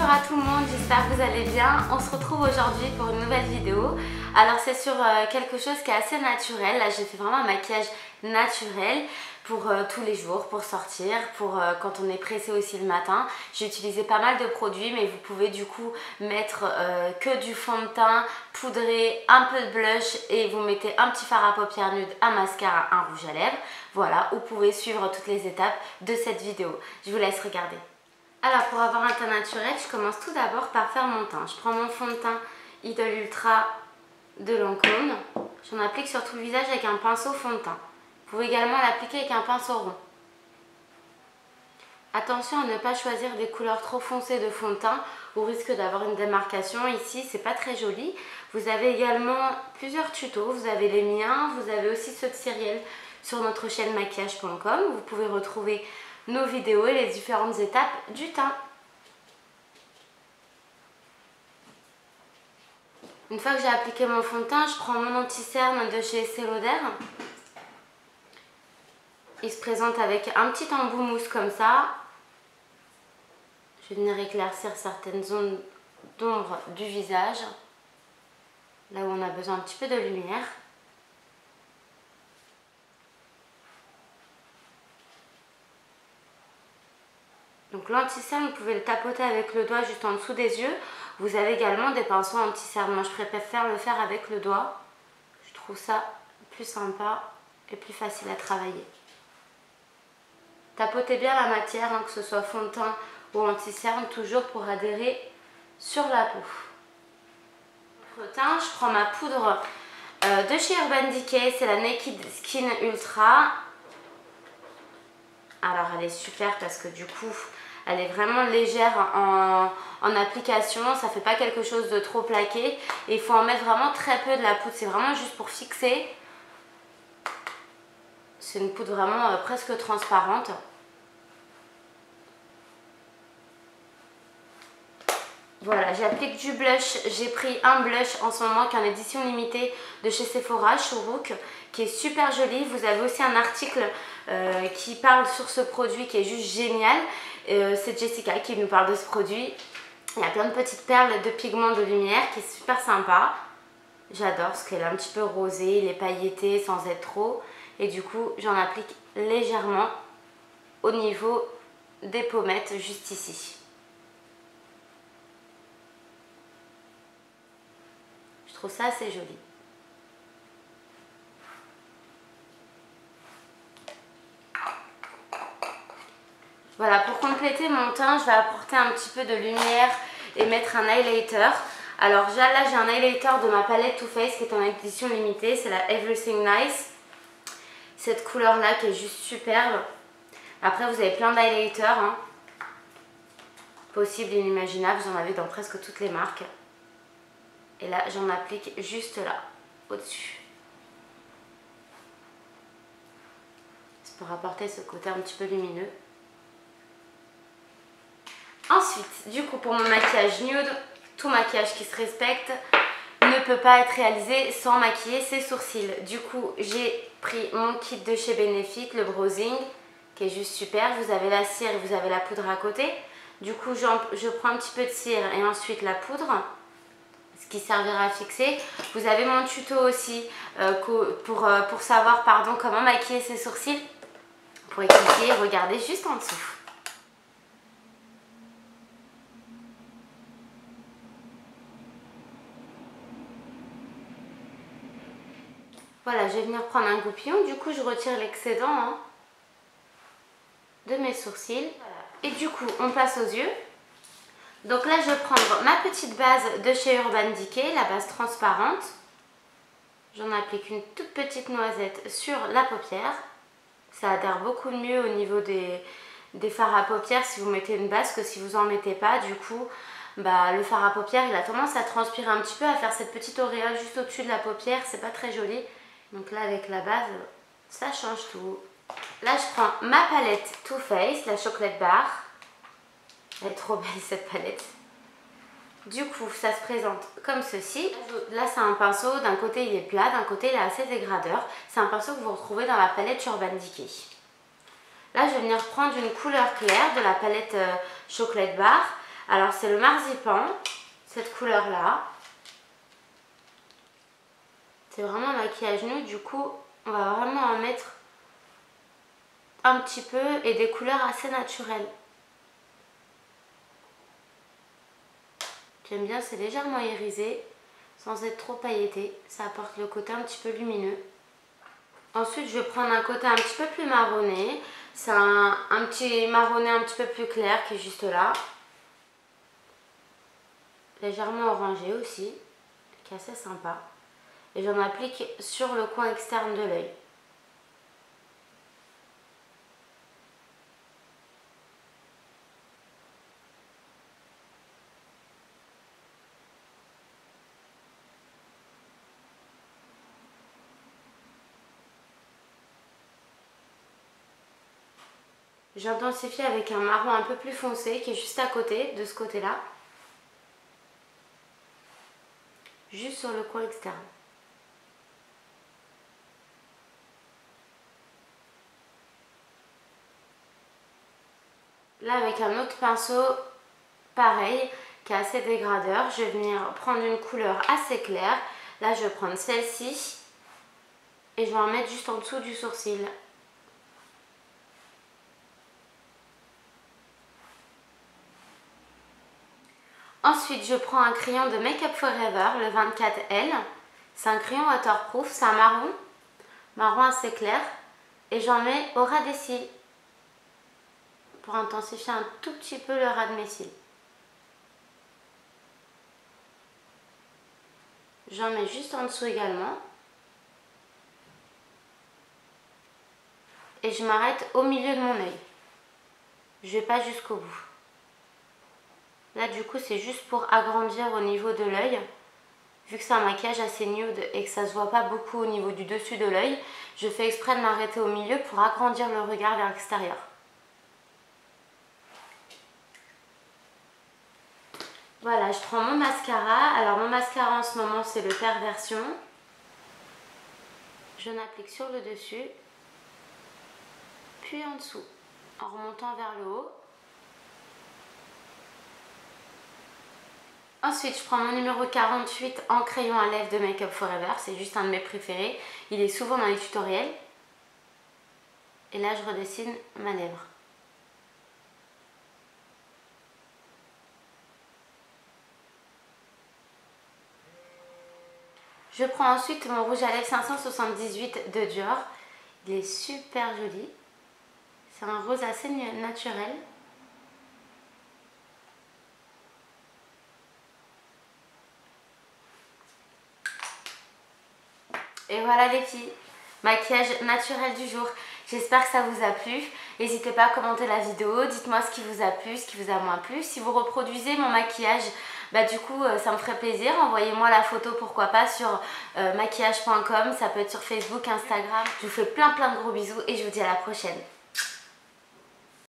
Bonjour à tout le monde, j'espère que vous allez bien. On se retrouve aujourd'hui pour une nouvelle vidéo. Alors c'est sur quelque chose qui est assez naturel. Là j'ai fait vraiment un maquillage naturel pour tous les jours, pour sortir, pour quand on est pressé aussi le matin. J'ai utilisé pas mal de produits, mais vous pouvez du coup mettre que du fond de teint, poudrer, un peu de blush et vous mettez un petit fard à paupières nude, un mascara, un rouge à lèvres. Voilà, vous pouvez suivre toutes les étapes de cette vidéo. Je vous laisse regarder. Alors pour avoir un teint naturel, je commence tout d'abord par faire mon teint. Je prends mon fond de teint Idol Ultra de Lancôme. J'en applique sur tout le visage avec un pinceau fond de teint. Vous pouvez également l'appliquer avec un pinceau rond. Attention à ne pas choisir des couleurs trop foncées de fond de teint au risque d'avoir une démarcation. Ici, c'est pas très joli. Vous avez également plusieurs tutos. Vous avez les miens, vous avez aussi ceux de Cyrielle sur notre chaîne maquillage.com. Vous pouvez retrouver nos vidéos et les différentes étapes du teint. Une fois que j'ai appliqué mon fond de teint, je prends mon anti-cerne de chez Estée Lauder. Il se présente avec un petit embout mousse comme ça. Je vais venir éclaircir certaines zones d'ombre du visage, là où on a besoin un petit peu de lumière. Donc l'anti-cerne, vous pouvez le tapoter avec le doigt juste en dessous des yeux. Vous avez également des pinceaux anti-cerne. Moi, je préfère le faire avec le doigt. Je trouve ça plus sympa et plus facile à travailler. Tapotez bien la matière, hein, que ce soit fond de teint ou anti-cerne, toujours pour adhérer sur la peau. Pour le teint, je prends ma poudre de chez Urban Decay. C'est la Naked Skin Ultra. Alors, elle est super parce que du coup, elle est vraiment légère en application, ça fait pas quelque chose de trop plaqué. Et il faut en mettre vraiment très peu de la poudre, c'est vraiment juste pour fixer. C'est une poudre vraiment presque transparente. Voilà, j'applique du blush. J'ai pris un blush en ce moment qui est en édition limitée de chez Sephora, Chourouk, qui est super joli. Vous avez aussi un article qui parle sur ce produit qui est juste génial. C'est Jessica qui nous parle de ce produit. Il y a plein de petites perles de pigments de lumière qui est super sympa. J'adore parce qu'elle est un petit peu rosée, il est pailleté sans être trop. Et du coup, j'en applique légèrement au niveau des pommettes, juste ici. Je trouve ça assez joli. Voilà, pour compléter mon teint, je vais apporter un petit peu de lumière et mettre un highlighter. Alors là, j'ai un highlighter de ma palette Too Faced qui est en édition limitée. C'est la Everything Nice. Cette couleur-là qui est juste superbe. Après, vous avez plein d'highlighters, hein, possibles et inimaginables. Vous en avez dans presque toutes les marques. Et là, j'en applique juste là, au-dessus. C'est pour apporter ce côté un petit peu lumineux. Ensuite, du coup, pour mon maquillage nude, tout maquillage qui se respecte ne peut pas être réalisé sans maquiller ses sourcils. Du coup, j'ai pris mon kit de chez Benefit, le Browsing, qui est juste super. Vous avez la cire et vous avez la poudre à côté. Du coup, je prends un petit peu de cire et ensuite la poudre, ce qui servira à fixer. Vous avez mon tuto aussi pour savoir comment maquiller ses sourcils. Pour cliquer, regardez juste en dessous. Voilà, je vais venir prendre un goupillon. Du coup, je retire l'excédent de mes sourcils. Voilà. Et du coup, on passe aux yeux. Donc là, je vais prendre ma petite base de chez Urban Decay, la base transparente. J'en applique une toute petite noisette sur la paupière. Ça adhère beaucoup mieux au niveau des fards à paupières si vous mettez une base que si vous n'en mettez pas. Du coup, le fard à paupières, il a tendance à transpirer un petit peu, à faire cette petite auréole juste au-dessus de la paupière. C'est pas très joli. Donc là, avec la base, ça change tout. Là, je prends ma palette Too Faced, la Chocolate Bar. Elle est trop belle cette palette. Du coup, ça se présente comme ceci. Là, c'est un pinceau. D'un côté, il est plat. D'un côté, il est assez dégradeur. C'est un pinceau que vous retrouvez dans la palette Urban Decay. Là, je vais venir prendre une couleur claire de la palette Chocolate Bar Alors c'est le marzipan, cette couleur là. C'est vraiment un maquillage nude, du coup on va vraiment en mettre un petit peu et des couleurs assez naturelles. J'aime bien, c'est légèrement irisé, sans être trop pailleté. Ça apporte le côté un petit peu lumineux. Ensuite, je vais prendre un côté un petit peu plus marronné. C'est un petit marronné un petit peu plus clair qui est juste là. Légèrement orangé aussi, qui est assez sympa. Et j'en applique sur le coin externe de l'œil. J'intensifie avec un marron un peu plus foncé qui est juste à côté, de ce côté-là. Juste sur le coin externe. Là, avec un autre pinceau, pareil, qui est assez dégradeur, je vais venir prendre une couleur assez claire. Là, je vais prendre celle-ci et je vais en mettre juste en dessous du sourcil. Ensuite, je prends un crayon de Make Up For Ever, le 24L. C'est un crayon waterproof, c'est un marron assez clair. Et j'en mets au ras des cils, pour intensifier un tout petit peu le ras de mes cils. J'en mets juste en dessous également. Et je m'arrête au milieu de mon œil. Je vais pas jusqu'au bout. Là du coup c'est juste pour agrandir au niveau de l'œil. Vu que c'est un maquillage assez nude et que ça se voit pas beaucoup au niveau du dessus de l'œil, je fais exprès de m'arrêter au milieu pour agrandir le regard vers l'extérieur. Voilà, je prends mon mascara. Alors mon mascara en ce moment c'est le Perversion. Je l'applique sur le dessus, puis en dessous, en remontant vers le haut. Ensuite, je prends mon numéro 48 en crayon à lèvres de Make Up For Ever. C'est juste un de mes préférés. Il est souvent dans les tutoriels. Et là, je redessine ma lèvre. Je prends ensuite mon rouge à lèvres 578 de Dior. Il est super joli. C'est un rose assez naturel. Et voilà les filles, maquillage naturel du jour. J'espère que ça vous a plu. N'hésitez pas à commenter la vidéo, dites-moi ce qui vous a plu, ce qui vous a moins plu. Si vous reproduisez mon maquillage, bah du coup ça me ferait plaisir. Envoyez-moi la photo, pourquoi pas, sur maquillage.com. Ça peut être sur Facebook, Instagram. Je vous fais plein de gros bisous et je vous dis à la prochaine.